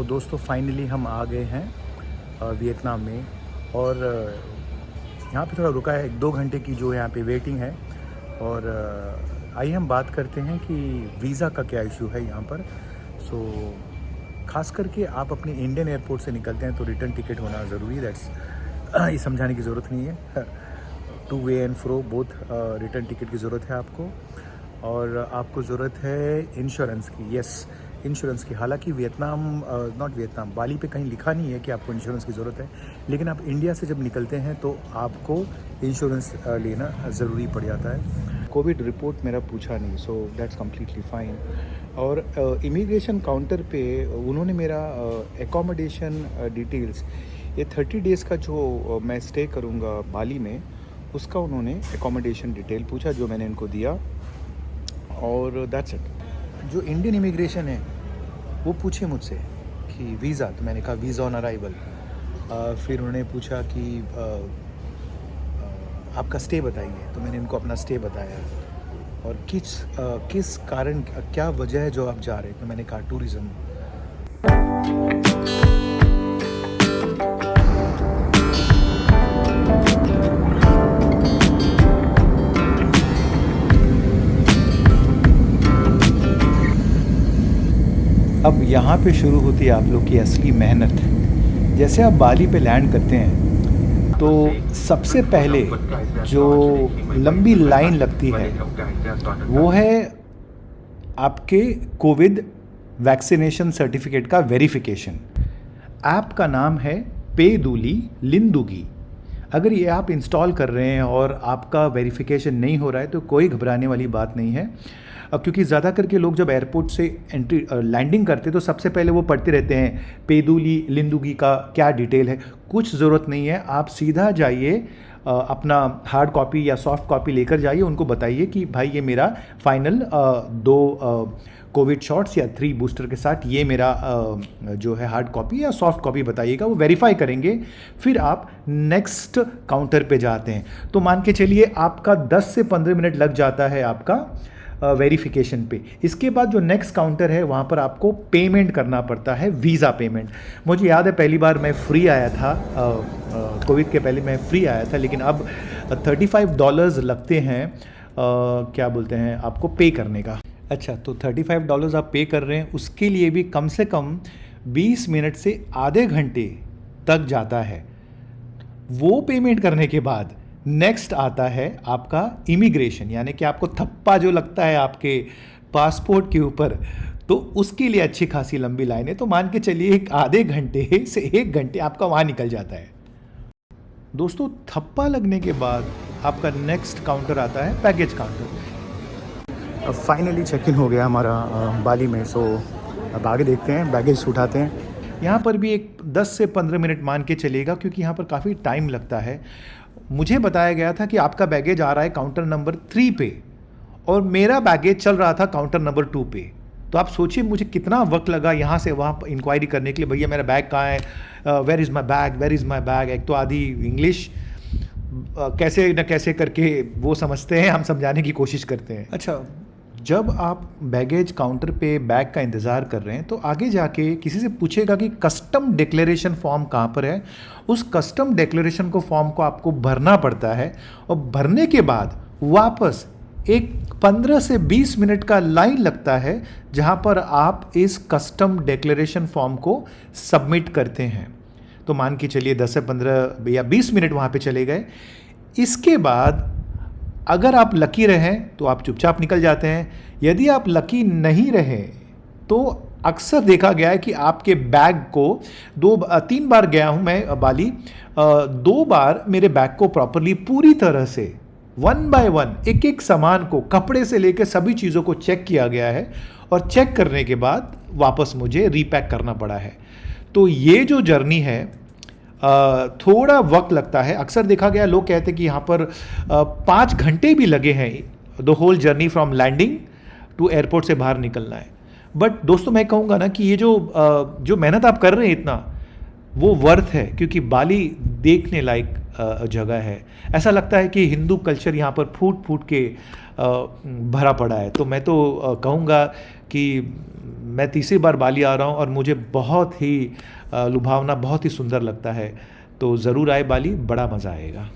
तो दोस्तों फाइनली हम आ गए हैं वियतनाम में। और यहाँ पे थोड़ा रुका है, 1-2 घंटे की जो यहाँ पे वेटिंग है। और आइए हम बात करते हैं कि वीज़ा का क्या इशू है यहाँ पर। सो खास करके आप अपने इंडियन एयरपोर्ट से निकलते हैं तो रिटर्न टिकट होना ज़रूरी है। दैट्स ये समझाने की ज़रूरत नहीं है। Two way and fro both return ticket की ज़रूरत है आपको। और आपको ज़रूरत है इंश्योरेंस की। यस, इंश्योरेंस की। हालांकि बाली पे कहीं लिखा नहीं है कि आपको इंश्योरेंस की ज़रूरत है, लेकिन आप इंडिया से जब निकलते हैं तो आपको इंश्योरेंस लेना ज़रूरी पड़ जाता है। कोविड रिपोर्ट मेरा पूछा नहीं, सो दैट्स कम्प्लीटली फ़ाइन। और इमिग्रेशन काउंटर पे उन्होंने मेरा एकोमोडेशन डिटेल्स, ये 30 डेज़ का जो मैं स्टे करूँगा बाली में, उसका उन्होंने एकोमोडेशन डिटेल पूछा जो मैंने इनको दिया, और दैट्स इट। जो इंडियन इमिग्रेशन है वो पूछे मुझसे कि वीज़ा, तो मैंने कहा वीज़ा ऑन अराइवल। फिर उन्होंने पूछा कि आपका स्टे बताइए, तो मैंने इनको अपना स्टे बताया। और किस कारण, क्या वजह है जो आप जा रहे हैं, तो मैंने कहा टूरिज़्म। अब यहाँ पे शुरू होती है आप लोग की असली मेहनत। जैसे आप बाली पे लैंड करते हैं तो सबसे पहले जो लंबी लाइन लगती है वो है आपके कोविड वैक्सीनेशन सर्टिफिकेट का वेरिफिकेशन। ऐप का नाम है पेदुली लिंदुगी। अगर ये आप इंस्टॉल कर रहे हैं और आपका वेरिफिकेशन नहीं हो रहा है तो कोई घबराने वाली बात नहीं है। क्योंकि ज़्यादा करके लोग जब एयरपोर्ट से लैंडिंग करते तो सबसे पहले वो पढ़ते रहते हैं पेदुली लिंदुगी का क्या डिटेल है। कुछ ज़रूरत नहीं है, आप सीधा जाइए, अपना हार्ड कॉपी या सॉफ्ट कॉपी लेकर जाइए, उनको बताइए कि भाई ये मेरा फाइनल 2 कोविड शॉट्स या 3 बूस्टर के साथ ये मेरा जो है हार्ड कॉपी या सॉफ्ट कॉपी बताइएगा, वो वेरीफाई करेंगे। फिर आप नेक्स्ट काउंटर पे जाते हैं। तो मान के चलिए आपका 10 से 15 मिनट लग जाता है आपका वेरिफिकेशन पे। इसके बाद जो नेक्स्ट काउंटर है वहाँ पर आपको पेमेंट करना पड़ता है, वीज़ा पेमेंट। मुझे याद है पहली बार मैं फ्री आया था, कोविड के पहले मैं फ्री आया था, लेकिन अब $35 लगते हैं, क्या बोलते हैं, आपको पे करने का। अच्छा, तो $35 आप पे कर रहे हैं, उसके लिए भी कम से कम 20 मिनट से आधे घंटे तक जाता है। वो पेमेंट करने के बाद नेक्स्ट आता है आपका इमिग्रेशन, यानी कि आपको थप्पा जो लगता है आपके पासपोर्ट के ऊपर, तो उसके लिए अच्छी खासी लंबी लाइन है। तो मान के चलिए आधे घंटे से 1 घंटे आपका वहाँ निकल जाता है। दोस्तों, थप्पा लगने के बाद आपका नेक्स्ट काउंटर आता है baggage counter. Finally check in हो गया हमारा बाली में। सो अब आगे देखते हैं, बैगेज उठाते हैं। यहाँ पर भी एक 10 से 15 मिनट मान के चलेगा, क्योंकि यहाँ पर काफ़ी टाइम लगता है। मुझे बताया गया था कि आपका बैगेज आ रहा है काउंटर नंबर 3 पे, और मेरा बैगेज चल रहा था काउंटर नंबर 2 पे। तो आप सोचिए मुझे कितना वक्त लगा यहाँ से वहाँ इंक्वायरी करने के लिए, भैया मेरा बैग कहाँ है, where is my bag, where is my bag. एक तो आधी इंग्लिश कैसे न कैसे करके वो समझते हैं, हम समझाने की कोशिश करते हैं। अच्छा, जब आप बैगेज काउंटर पे बैग का इंतज़ार कर रहे हैं तो आगे जाके किसी से पूछेगा कि कस्टम डिक्लेरेशन फॉर्म कहाँ पर है। उस कस्टम डिक्लेरेशन को फॉर्म को आपको भरना पड़ता है, और भरने के बाद वापस एक 15 से 20 मिनट का लाइन लगता है, जहाँ पर आप इस कस्टम डिक्लेरेशन फॉर्म को सबमिट करते हैं। तो मान के चलिए 10 से 15 या 20 मिनट वहाँ पे चले गए। इसके बाद अगर आप लकी रहें तो आप चुपचाप निकल जाते हैं। यदि आप लकी नहीं रहे तो अक्सर देखा गया है कि आपके बैग को 3 बार गया हूं मैं बाली, 2 बार मेरे बैग को प्रॉपरली पूरी तरह से 1 बाय 1 एक एक सामान को, कपड़े से लेकर सभी चीज़ों को चेक किया गया है, और चेक करने के बाद वापस मुझे रीपैक करना पड़ा है। तो ये जो जर्नी है थोड़ा वक्त लगता है। अक्सर देखा गया, लोग कहते हैं कि यहाँ पर 5 घंटे भी लगे हैं the whole journey from landing to airport से बाहर निकलना है। बट दोस्तों, मैं कहूँगा ना कि ये जो मेहनत आप कर रहे हैं इतना, वो वर्थ है, क्योंकि बाली देखने लायक जगह है। ऐसा लगता है कि हिंदू कल्चर यहाँ पर फूट फूट के भरा पड़ा है। तो मैं तो कहूँगा कि मैं तीसरी बार बाली आ रहा हूँ और मुझे बहुत ही लुभावना, बहुत ही सुंदर लगता है। तो ज़रूर आए बाली, बड़ा मज़ा आएगा।